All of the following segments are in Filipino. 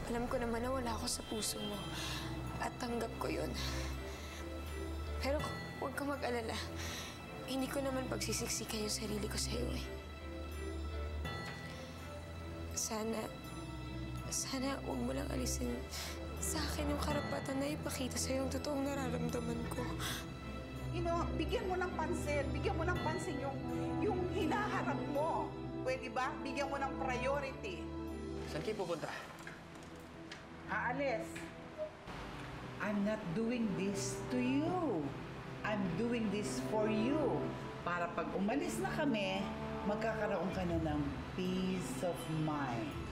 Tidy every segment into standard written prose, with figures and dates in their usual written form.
Alam ko naman na wala ako sa puso mo. At tanggap ko yun. Pero huwag ka mag-alala. Hindi ko naman pagsisiksikan yung sarili ko sa'yo eh. Sana huwag mo lang alisin sa akin yung karapatan na ipakita sa'yo yung totoong nararamdaman ko. You know, bigyan mo ng pansin. Bigyan mo ng pansin yung hinaharap mo. Pwede ba? Bigyan mo ng priority. Saan kayo pupunta? Aalis. I'm not doing this to you. I'm doing this for you. Para pag umalis na kami, magkakaroon ka na ng peace of mind.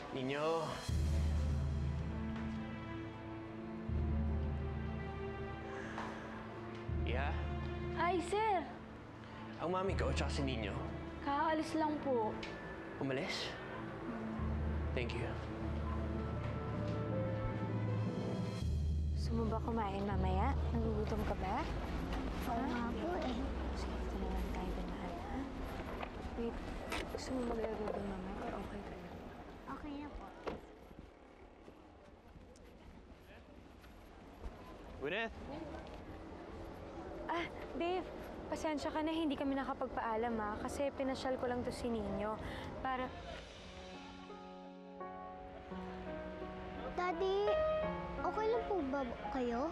Ninyo. Yeah? Ay, sir! Ang mami ko at si Ninyo. Kakaalis lang po. Umalis? Thank you. Gusto mo ba kumain mamaya? Nagugutom ka ba? Oo nga po eh. Sige, ito naman tayo dumaan, ha? Wait, gusto mo maglaro doon mamaya or okay ka na? Okay na po. Gwyneth! Ah, Dave, pasensya ka na hindi kami nakapagpaalam, ha? Kasi pinasyal ko lang to si Ninyo para... Daddy, okay lang po ba kayo?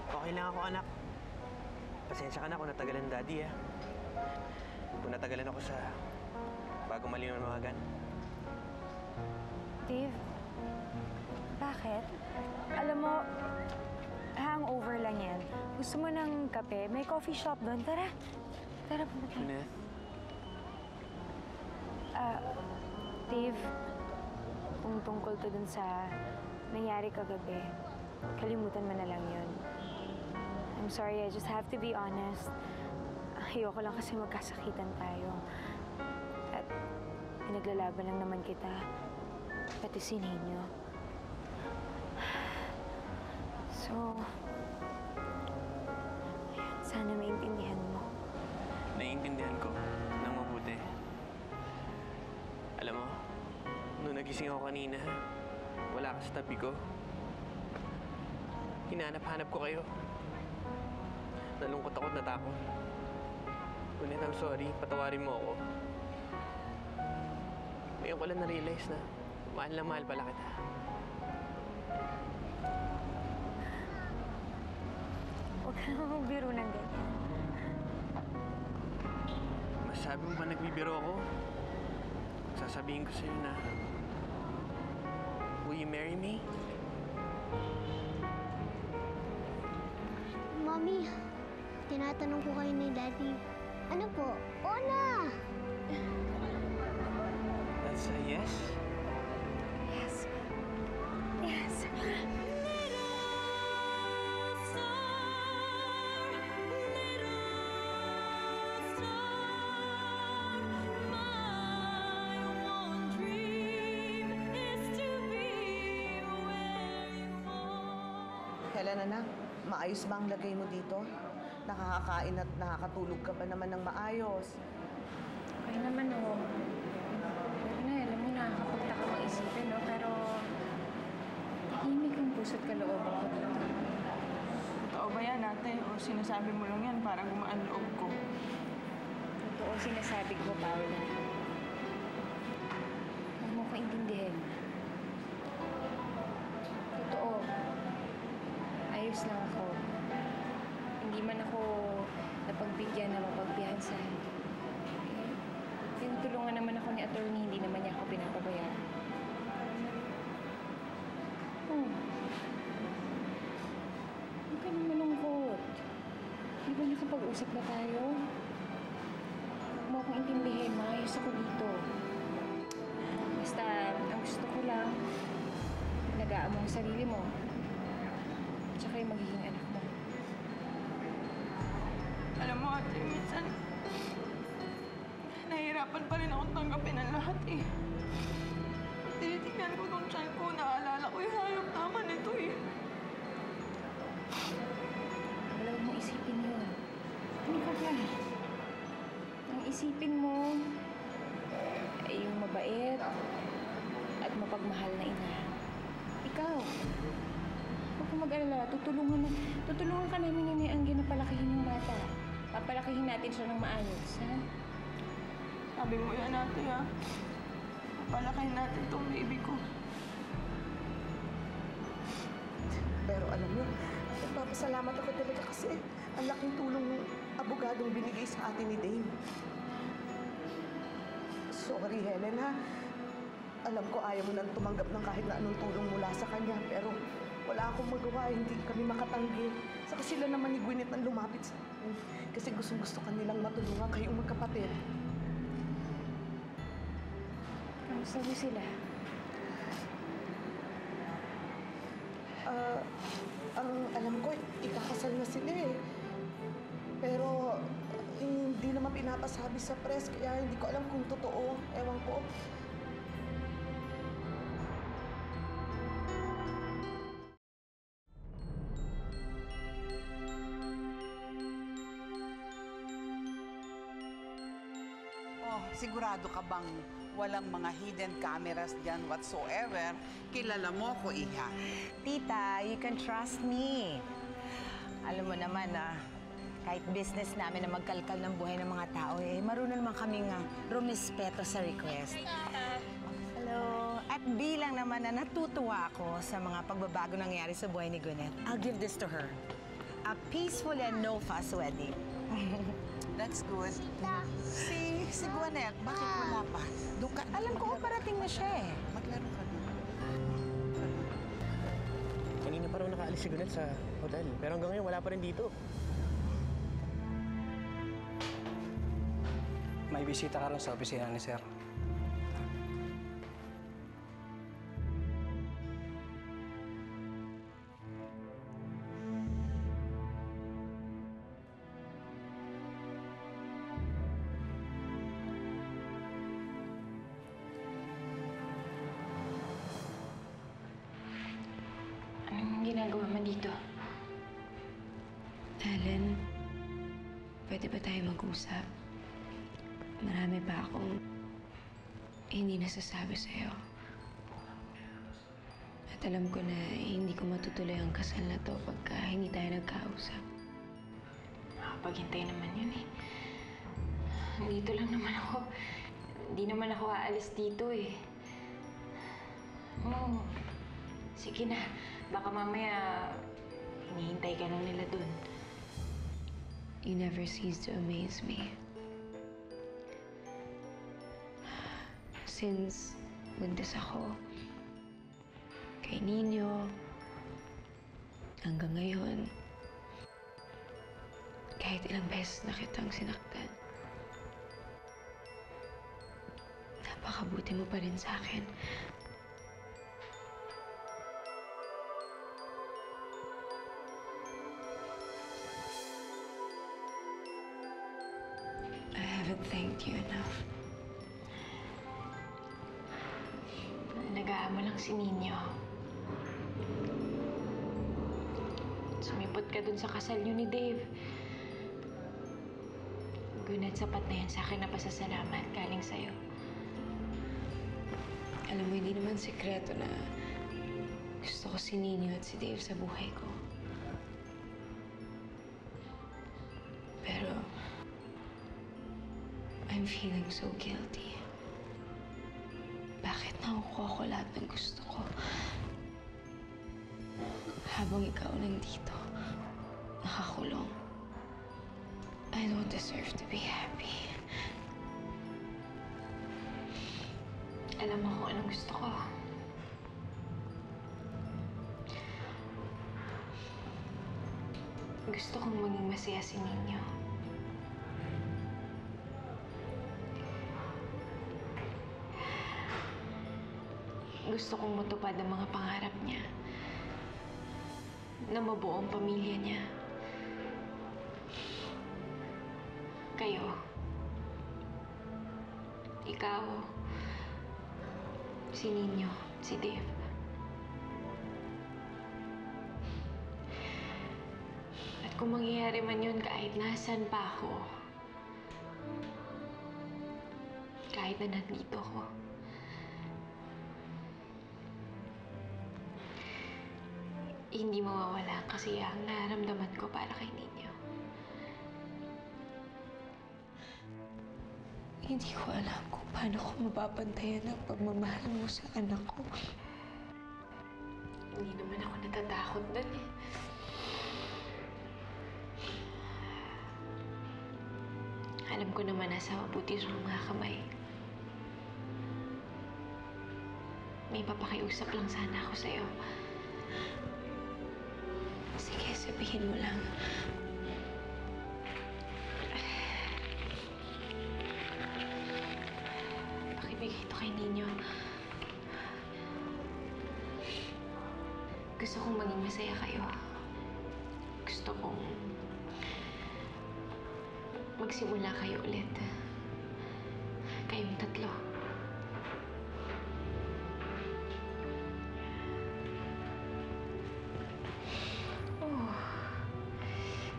Okay lang ako, anak. Pasensya ka na kung natagalan daddy, ha? Kung natagalan ako sa bago maliwanagan. Dave, bakit? Alam mo, hangover lang yan. Gusto mo ng kape? May coffee shop doon. Tara. Tara, pumunta. Gwyneth? Dave, kung tungkol to dun sa nangyari kagabi, kalimutan mo na lang yun. I'm sorry, I just have to be honest. Ayoko lang kasi magkasakitan tayo. At pinaglalaban lang naman kita, pati si Ninyo. So, sana maintindihan mo. Naiintindihan ko ng mabuti. Alam mo, nung nagising ako kanina, wala ka sa tabi ko. Hinanap-hanap ko kayo. Nalungkot ako at natakot. Ngunit I'm sorry, patawarin mo ako. Ngayon ko lang na-realize na mahal pala kita. Huwag ka naman magbiro ng ganyan. Masabi mo ba nagbibiro ako? Sasabihin ko sa'yo na, will you marry me? Mommy, tinatanong ko kayo ni Daddy. Ano po? Oo na! That's a yes? Yes. Yes. Helen, anak, maayos ba ang lagay mo dito? Nakakakain at nakakatulog ka ba naman ng maayos? Okay naman, oh. Na, alam mo, nakakapagtaka mong isipin, no? Pero, tahimik ang puso't kalooban ko dito. Totoo ba yan, ate? O sinasabi mo lang yan para gumaan loob ko? Totoo sinasabi ko, Paula. Huwag mo ko intindihin. Totoo. Ayos lang ako. Hindi man ako napagbigyan na mapagbiyansan. Tinutulungan naman ako ni attorney, hindi naman niya ako pinapabayaan. Oh. Huwag ka nang malungkot. Di ba nakapag-usap na tayo? Huwag mo akong intindihin, maayos ako dito. Basta, ang gusto ko lang, alagaan mo ang sarili mo. Tsaka yung magiging anak mo. Alam mo, ate, minsan, nahihirapan pa rin akong tanggapin ang lahat eh. Tinitignan ko nung tiyan ko, naalala ko yung hayop naman ito eh. Wala mo isipin yun. Ano ka ba? Ang isipin mo ay yung mabait at mapagmahal na ina. Ikaw, huwag kang mag-alala. Tutulungan ka namin ni Angge na palakihin yung bata. Papalakihin natin siya ng maayos, ha? Sabi mo yan, ate, ha? Papalakayin natin tong baby ko. Pero alam mo, nagpapasalamat ako talaga kasi ang laking tulong ng abogadong binigay sa atin ni Dave. Sorry, Helen, ha? Alam ko ayaw mo nang tumanggap ng kahit na anong tulong mula sa kanya, pero wala akong magawa, hindi kami makatanggi. Saka sila naman ni Gwyneth nang lumapit sa akin kasi gustong-gusto kanilang matulungan kayong magkapatid. Kamusta mo sila? Ang alam ko, ikakasal na sila eh. Pero hindi naman pinapasabi sa press, kaya hindi ko alam kung totoo. Ewan ko. Oh, sigurado ka bang walang mga hidden cameras dyan whatsoever? Kilala mo ko, Iha. Tita, you can trust me. Alam mo naman kahit business namin na magkalkal ng buhay ng mga tao, marunong naman kaming rumispeto sa request. Hello. At bilang naman na natutuwa ako sa mga pagbabago nangyari sa buhay ni Gwyneth, I'll give this to her. A peaceful and no-fuss wedding. That's good. Si Gwyneth, bakit wala pa? Doon ka. Alam ko, parating na siya eh. Maglaro ka na. Kanina pa raw nakaalis si Gwyneth sa hotel. Pero hanggang ngayon, wala pa rin dito. May bisita ka rin sa opisina ni Sir. Anong ginagawa mo dito? Helen, pwede ba tayo mag-usap? Marami pa akong hindi nasasabi sa'yo. At alam ko na hindi ko matutuloy ang kasal na to pagka hindi tayo nagkausap. Nakapaghintay naman yun eh. Dito lang naman ako. Hindi naman ako aalis dito eh. Oo. Sige na. Baka mamaya hinihintay ka lang nila dun. You never cease to amaze me. Since buntis ako, kay Nino, hanggang ngayon, kahit ilang beses na kitang sinaktan, napakabuti mo pa rin sa akin. I haven't thanked you enough. Nag-aama lang si Nino. Sumipot ka dun sa kasal niyo ni Dave. Gwyneth, sapat na yan sa akin na pasasalamat galing sa'yo. Alam mo, hindi naman sekreto na gusto ko si Nino at si Dave sa buhay ko. Pero, I'm feeling so guilty. Bakit nakukuha ko lahat ng gusto ko? Habang ikaw nandito, nakakulong. I don't deserve to be happy. Alam mo kung anong gusto ko. Gusto kong maging masaya si Nino. Gusto kong matupad ang mga pangarap niya. Na mabuo ang pamilya niya. Kayo. Ikaw. Si Nino. Si Dave. At kung mangyayari man yun kahit nasan pa ako, kahit na nandito ako, hindi mawawala ang kasiyahang nararamdaman ko para kay Nino. Hindi ko alam kung paano ko mapapantayan ang pagmamahal mo sa anak ko. Hindi naman ako natatakot doon eh. Alam ko naman nasa mabuti sa mga kamay. May papakiusap lang sana ako sa'yo. Sige, sabihin mo lang. Pakibigay ito kay Nino. Gusto kong maging masaya kayo. Gusto kong magsimula kayo ulit. Kayong tatlo. Oh,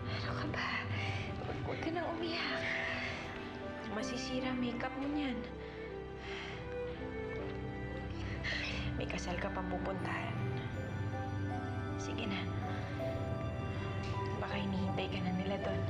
ano ka ba? Huwag ka nang umiyak. Masisira makeup mo niyan. May kasal ka pang pupuntahan. Sige na. Baka hinihintay ka na nila doon.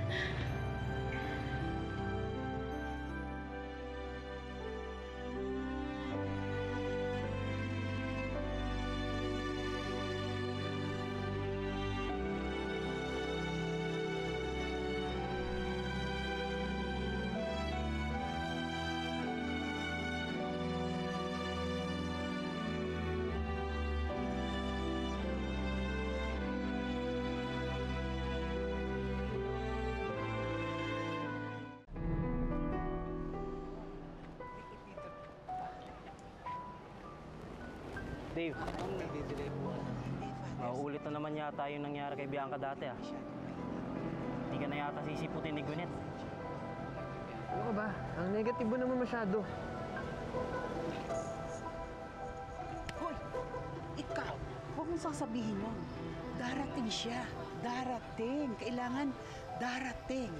Dave, mauulit na naman yata yung nangyari kay Bianca dati ah. Hindi ka na yata sisiputin ni Gwyneth. Ano ka ba? Ang negative mo naman masyado. Hoy! Ikaw! Huwag mong sasabihin nun. Darating siya. Darating. Kailangan darating.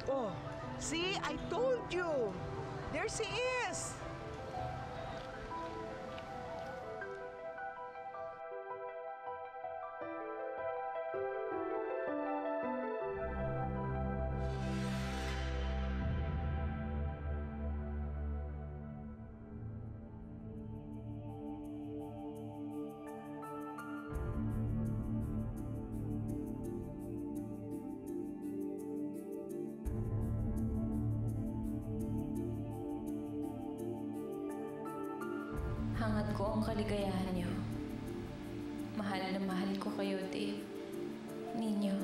Oh! See, I told you! There she is! Hangat ko ang kaligayahan niyo. Mahal na mahal ko kayo, Dave. Nino.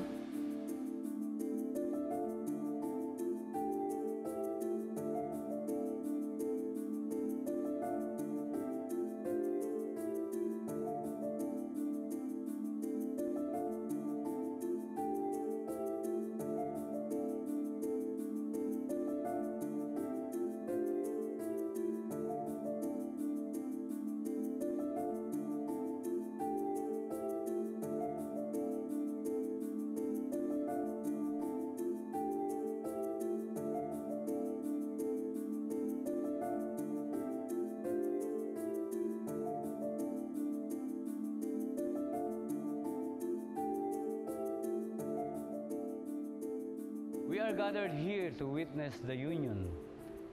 We are gathered here to witness the union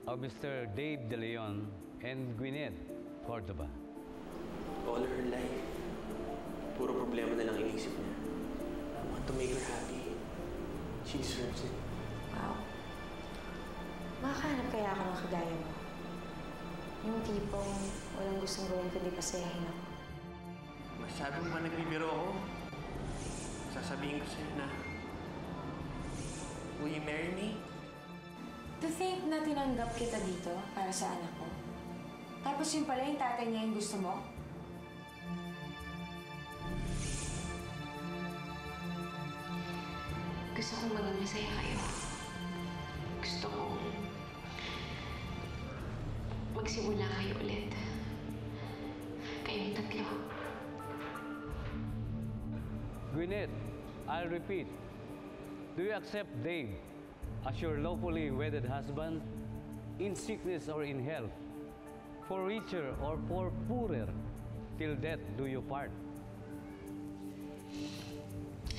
of Mr. Dave De Leon and Gwyneth Cordova. All her life, puro problema na lang inisip niya. I want to make her happy. She deserves it. Wow. Makakahanap kaya ako ng kagaya mo. Yung tipong walang gustong gawin kundi pasayahin ako. Masabi mo ba nagbibiro ako? Sasabihin ko sa'yo na, will you marry me? To think na tinanggap kita dito para sa anak ko. Tapos yun pala yung tatay niya yung gusto mo? Gusto kong maging masaya kayo. Gusto kong magsimula kayo ulit. Kayong tatlo. Gwyneth, I'll repeat. Do you accept Dave as your lawfully wedded husband in sickness or in health, for richer or for poorer, till death do you part?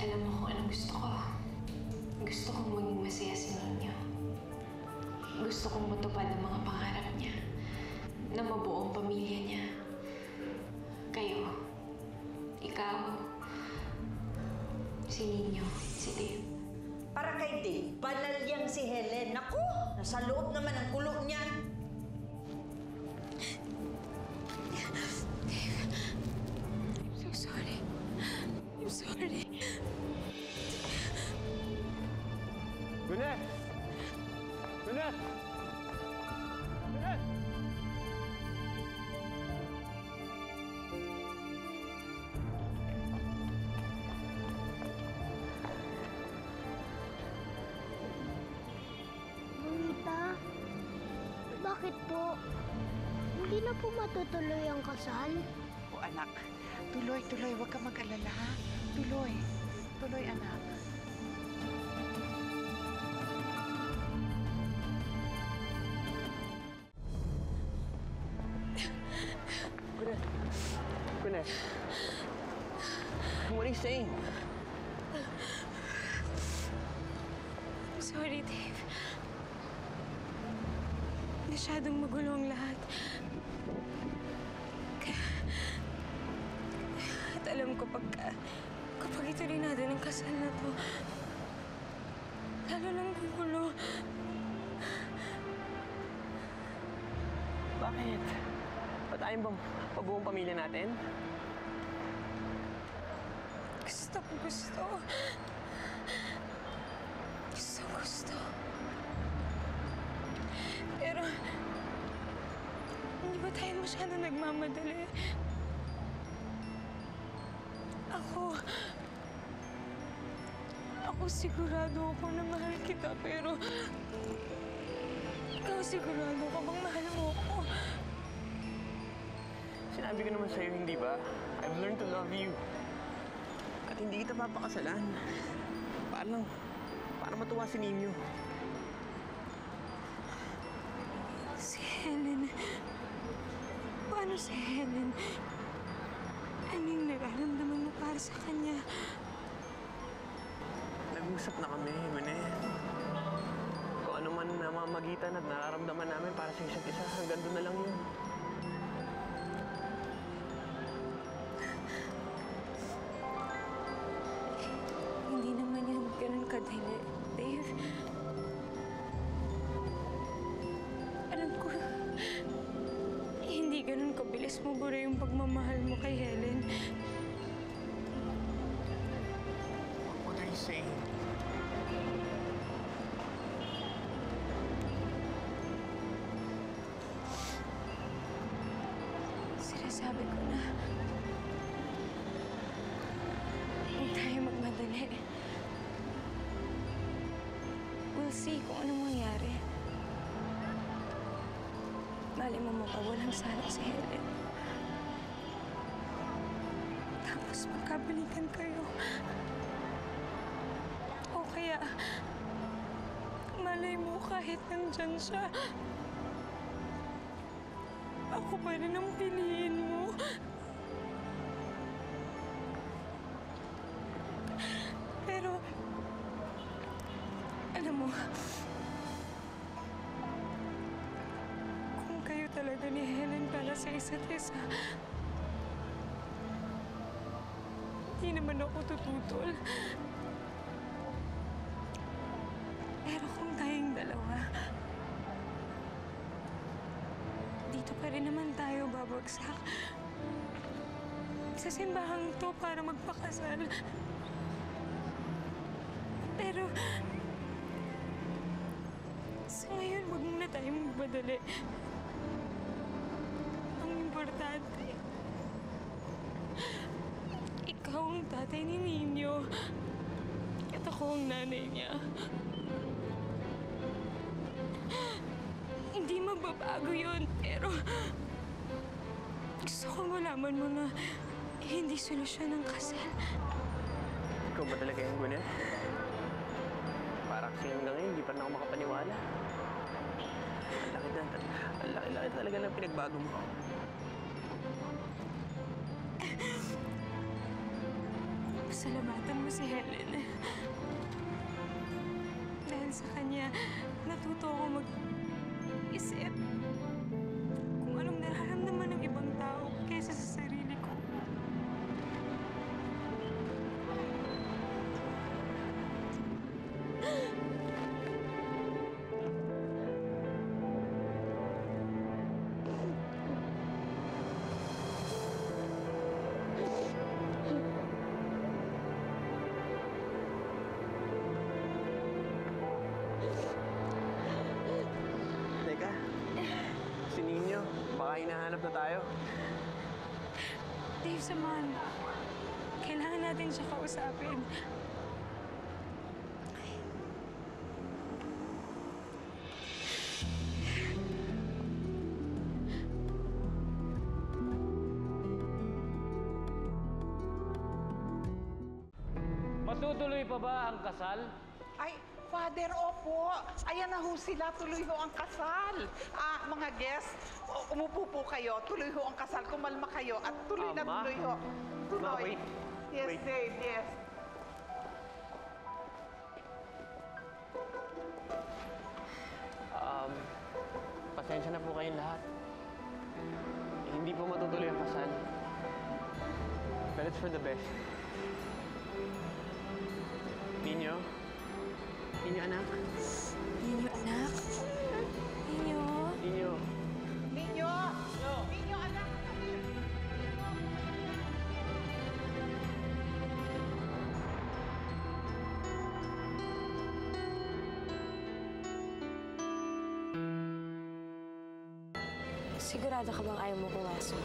Alam mo kung anong gusto ko. Gusto kong maging masaya si Nonyo. Gusto kong matupad ang mga pangarap niya. Na mabuong pamilya niya. Kayo. Ikaw. Si Ninyo. Si Dave. Para kay Dave, banal yang si Helen. Naku! Nasa loob naman ang kulong niyan. Dave. I'm so sorry. I'm sorry. Gwyneth! Gwyneth! Gwyneth! Bonita, bakit po? Hindi na po matutuloy ang kasal? O anak, tuloy-tuloy, huwag ka mag-alala, ha? Tuloy. Tuloy, anak. Gwyneth. What are you saying? I'm sorry, Dave. Masyadong magulo ang lahat. At alam ko kapag ituloy natin ang kasal na to, lalo lang gugulo. Bakit? Ba't ayaw bang pabuong pamilya natin? Gusto. Pero, hindi ba tayo masyado nagmamadali? Ako sigurado ako na mahal kita, pero ikaw sigurado ka bang mahal mo ako? Sinabi ko naman sa'yo, hindi ba? I've learned to love you. At hindi kita papakasalan. Para matuwa si Ninyo. Si Helen. Paano si Helen? Ano yung nararamdaman mo para sa kanya? Nag-usap na kami, Gwyneth. Kung ano man namamagitan at nararamdaman namin para sa isa't isa, hanggang doon na lang yun. Hindi naman yan ganun kadali, Dave. Alam ko, hindi ganun kabilis mabura yung pagmamahal mo kay Helen. What are you saying? Sinasabi ko na, huwag tayo magmadali. We'll see kung anong mangyari. Mali mo mapawalang sana si Helen. Tapos magkabalikan kayo. O kaya, malay mo kahit nandyan siya, ako pa rin ang piliin mo. Pero, alam mo, kung kayo talaga ni Helen para sa isa't isa, hindi naman ako tututol. Pero kung tayong dalawa, dito pa rin naman tayo babagsak. Sa simbahang to para magpakasal. Pero, sa Ngayon, huwag muna tayong magmadali. Ang importante, ikaw ang tatay ni Nino. At ako ang nanay niya. Hindi magbabago yun, pero gusto ko malaman mo na hindi solusyon ang kasal. Ikaw ba talaga yung Gwyneth? Parang kasi hanggang ngayon, hindi pa rin ako makapaniwala. Ang laki talaga ng pinagbago mo. Pasalamatan mo si Helen. Dahil sa kanya, natuto ako mag-isip kung anong nararamdaman ng ibang tao kaysa sa sarili ko. Teka, si Nino, baka hinahanap na tayo. Dave, samahan mo. Kailangan natin siya kausapin. Matutuloy pa ba ang kasal? Ay, Father, opo. Ayan na ho sila. Tuloy ho ang kasal. Mga guests, umupo po kayo. Tuloy ho ang kasal. Kumalma kayo at tuloy na Ma? tuloy ho. Tuloy. Ma, wait. Yes, Wait. Dave, yes. Pasensya na po kayong lahat. Hindi po matutuloy ang kasal. But it's for the best. Nino? Nino, anak? Nino, anak? Nino? Nino? Ninyo! Ninyo, anak! Sigurado ka bang ayaw mo pumasok?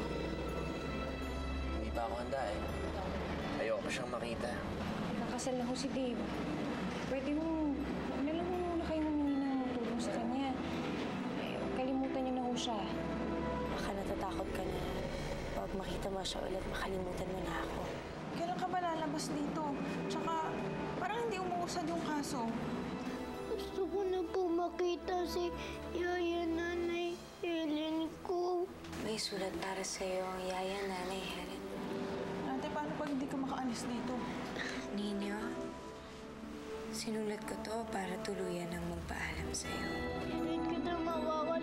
Hindi pa ako handa eh. Ayoko pa siyang makita. Nakasal na ho si Dave. Pwede mo, na lang mo muna kayo humingi ng tulong sa kanya. Ay, kalimutan niyo na ho siya. Baka natatakot ka na. Pag makita mo siya ulit, makalimutan mo na ako. Kailan ka ba lalabas dito? Tsaka, parang hindi umuusad yung kaso. Gusto ko na po makita si Yaya Nanay Helen ko. May sulat para sa'yo ang Yaya Nanay Helen. Ate, paano pag hindi ka makaalis dito? Nino, sinulat ko to para tuluyan ang magpaalam sa'yo. Hindi kita mawawala